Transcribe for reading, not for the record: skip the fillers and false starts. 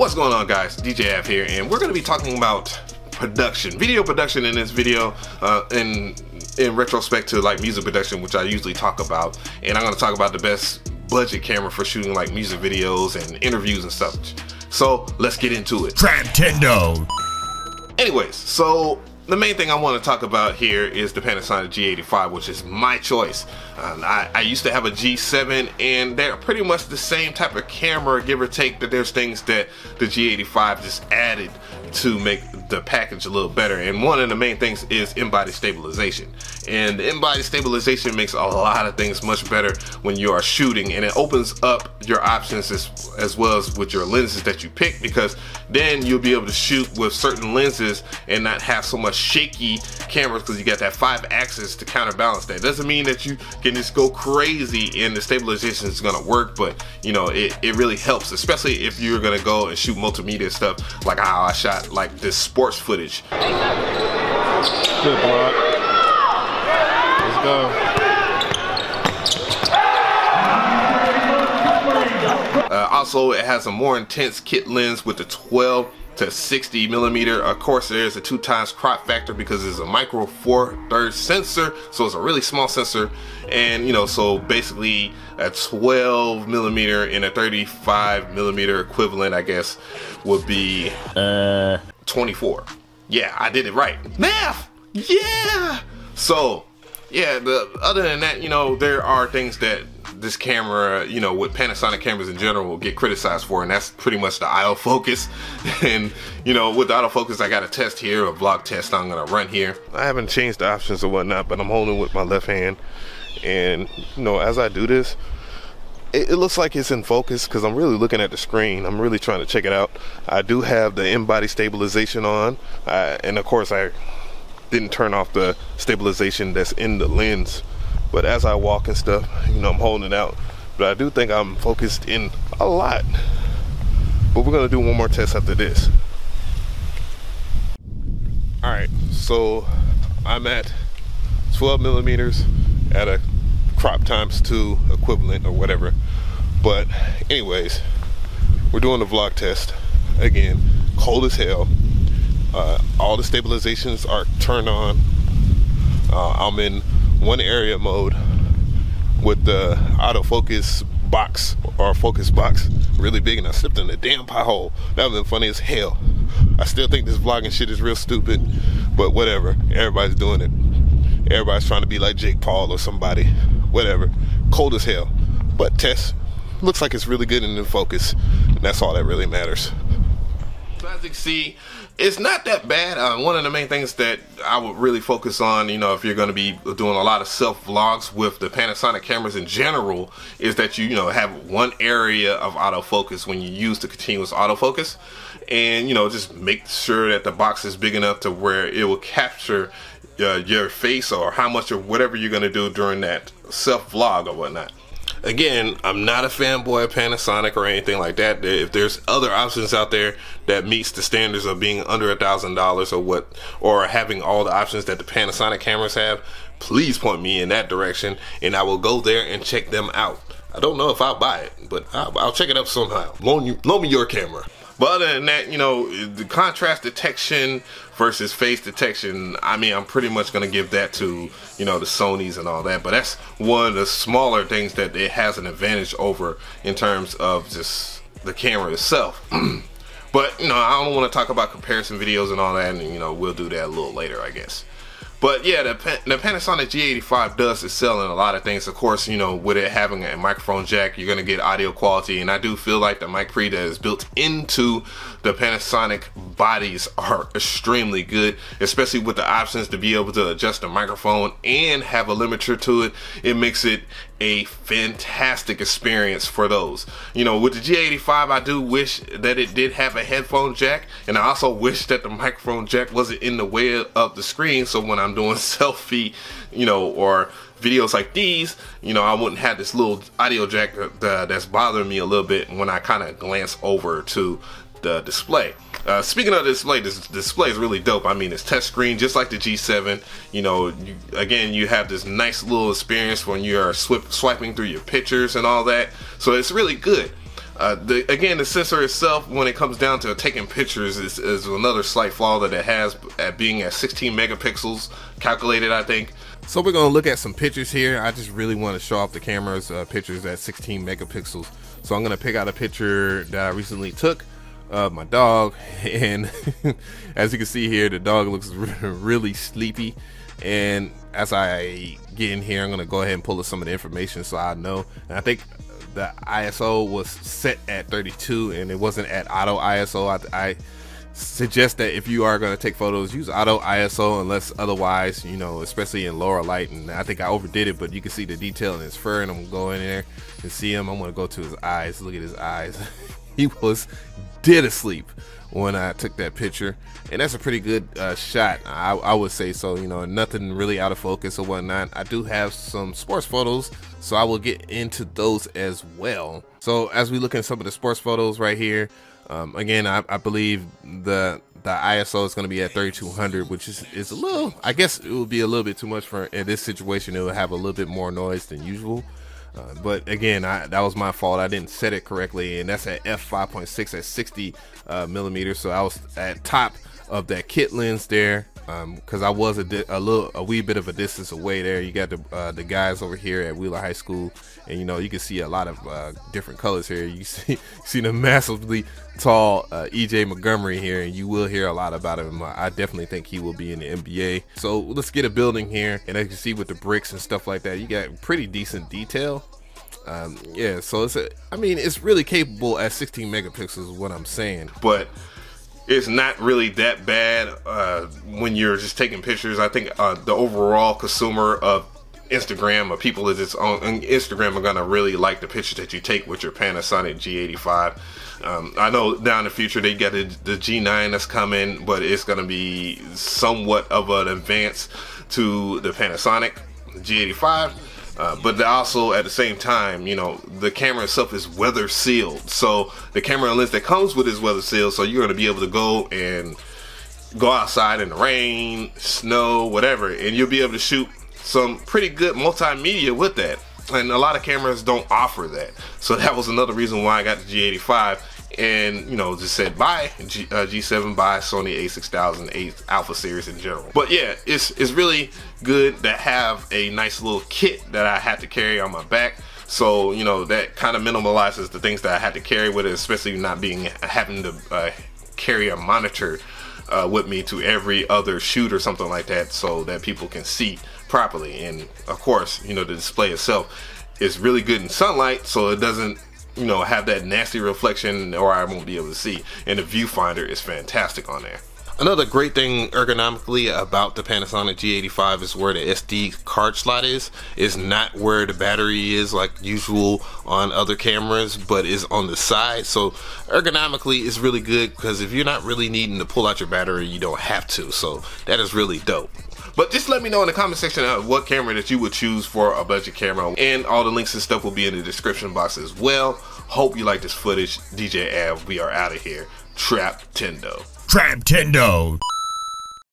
What's going on, guys? DJ Av here, and we're going to be talking about production, video production in this video, in retrospect to like music production, which I usually talk about. And I'm going to talk about the best budget camera for shooting like music videos and interviews and stuff. So let's get into it. Nintendo. Anyways, so the main thing I want to talk about here is the Panasonic G85, which is my choice. I used to have a G7, and they're pretty much the same type of camera, give or take, that there's things that the G85 just added to make the package a little better. And one of the main things is in-body stabilization. And the in-body stabilization makes a lot of things much better when you are shooting, and it opens up your options as well as with your lenses that you pick, because then you'll be able to shoot with certain lenses and not have so much shaky cameras, because you got that 5-axis to counterbalance that. Doesn't mean that you can just go crazy and the stabilization is gonna work, but you know, it really helps, especially if you're gonna go and shoot multimedia stuff like how I shot like this sports footage. Good block. Let's go. Also, it has a more intense kit lens with the 12 to 60 millimeter. Of course, there's a 2x crop factor because it's a micro four thirds sensor, so it's a really small sensor. And you know, so basically a 12 millimeter and a 35 millimeter equivalent, I guess, would be 24. Yeah, I did it right. Math! Yeah! So, yeah, other than that, you know, there are things that this camera, you know, with Panasonic cameras in general, will get criticized for, and that's pretty much the autofocus. And you know, with the autofocus, I got a test here, a vlog test I'm gonna run here. I haven't changed the options or whatnot, but I'm holding with my left hand, and you know, as I do this, it looks like it's in focus because I'm really looking at the screen. I'm really trying to check it out. I do have the in-body stabilization on, and of course I didn't turn off the stabilization that's in the lens. But as I walk and stuff, you know, I'm holding it out. But I do think I'm focused in a lot. But we're gonna do one more test after this. Alright, so I'm at 12 millimeters at a crop ×2 equivalent or whatever. But anyways, we're doing the vlog test. Again, cold as hell. All the stabilizations are turned on. I'm in one area mode with the autofocus box or focus box really big, and I slipped in a damn pothole. That would have been funny as hell. I still think this vlogging shit is real stupid, but whatever. Everybody's doing it. Everybody's trying to be like Jake Paul or somebody. Whatever. Cold as hell. But test looks like it's really good in the focus, and that's all that really matters. So as you can see, it's not that bad. One of the main things that I would really focus on, you know, if you're going to be doing a lot of self vlogs with the Panasonic cameras in general, is that you know, have one area of autofocus when you use the continuous autofocus, and you know, just make sure that the box is big enough to where it will capture your face or how much or whatever you're going to do during that self vlog or whatnot. Again, I'm not a fanboy of Panasonic or anything like that. If there's other options out there that meets the standards of being under $1,000 or having all the options that the Panasonic cameras have, please point me in that direction, and I will go there and check them out. I don't know if I'll buy it, but I'll check it up somehow. Loan me your camera. But other than that, you know, the contrast detection versus face detection, I mean, I'm pretty much going to give that to, you know, the Sonys and all that. But that's one of the smaller things that it has an advantage over in terms of just the camera itself. But, you know, I don't want to talk about comparison videos and all that, and, you know, we'll do that a little later, I guess. But yeah, the Panasonic G85 does excel in a lot of things. Of course, you know, with it having a microphone jack, you're going to get audio quality. And I do feel like the mic pre that is built into the Panasonic bodies are extremely good, especially with the options to be able to adjust the microphone and have a limiter to it. It makes it a fantastic experience for those. You know, with the G85, I do wish that it did have a headphone jack, and I also wish that the microphone jack wasn't in the way of the screen, so when I'm doing selfie, you know, or videos like these, you know, I wouldn't have this little audio jack that's bothering me a little bit when I kind of glance over to the display. Speaking of display, this display is really dope. I mean, it's touch screen just like the G7. You know, again, you have this nice little experience when you are swiping through your pictures and all that. So it's really good. Again, the sensor itself, when it comes down to taking pictures, is another slight flaw that it has at being at 16 megapixels calculated, I think. So we're going to look at some pictures here. I just really want to show off the camera's pictures at 16 megapixels. So I'm going to pick out a picture that I recently took of my dog, and as you can see here, the dog looks really sleepy. And as I get in here, I'm going to go ahead and pull up some of the information so I know. And I think the ISO was set at 32 and it wasn't at auto ISO. I suggest that if you are going to take photos, use auto ISO unless otherwise, you know, especially in lower light. And I think I overdid it, but you can see the detail in his fur, and I'm going to go in there and see him. I'm going to go to his eyes. Look at his eyes. He was dead asleep when I took that picture, and that's a pretty good shot, I would say. So, you know, nothing really out of focus or whatnot. I do have some sports photos, so I will get into those as well. So as we look at some of the sports photos right here, again, I believe the ISO is going to be at 3200, which is a little, I guess it would be a little bit too much for, in this situation, it would have a little bit more noise than usual. But again, that was my fault. I didn't set it correctly, and that's at f5.6 at 60 millimeters. So I was at top of that kit lens there, because I was a wee bit of a distance away there. You got the guys over here at Wheeler High School, and you know, you can see a lot of different colors here. You see the massively tall EJ Montgomery here, and you will hear a lot about him. I definitely think he will be in the NBA. So let's get a building here, and as you can see with the bricks and stuff like that, you got pretty decent detail. Yeah, so it's really capable at 16 megapixels is what I'm saying, but it's not really that bad when you're just taking pictures. I think the overall consumer of Instagram, or people that is on Instagram, are gonna really like the pictures that you take with your Panasonic G85. I know down in the future they got the G9 that's coming, but it's gonna be somewhat of an advance to the Panasonic G85. But also at the same time, you know, the camera itself is weather sealed. So the camera lens that comes with is weather sealed. So you're going to be able to go outside in the rain, snow, whatever, and you'll be able to shoot some pretty good multimedia with that. And a lot of cameras don't offer that. So that was another reason why I got the G85. And, you know, just said buy G7, buy Sony a6000, 8 Alpha series in general. But yeah, it's really good to have a nice little kit that I had to carry on my back. So, you know, that kind of minimalizes the things that I had to carry with it, especially not having to carry a monitor with me to every other shoot or something like that, so that people can see properly. And of course, you know, the display itself is really good in sunlight, so it doesn't, you know, have that nasty reflection, or I won't be able to see. And the viewfinder is fantastic on there. Another great thing ergonomically about the Panasonic G85 is where the SD card slot is not where the battery is like usual on other cameras, but is on the side. So ergonomically it's really good, because if you're not really needing to pull out your battery, you don't have to. So that is really dope. But just let me know in the comment section what camera that you would choose for a budget camera, and all the links and stuff will be in the description box as well. Hope you like this footage. DJ Av, we are out of here. Trap Tendo. Trap Tendo.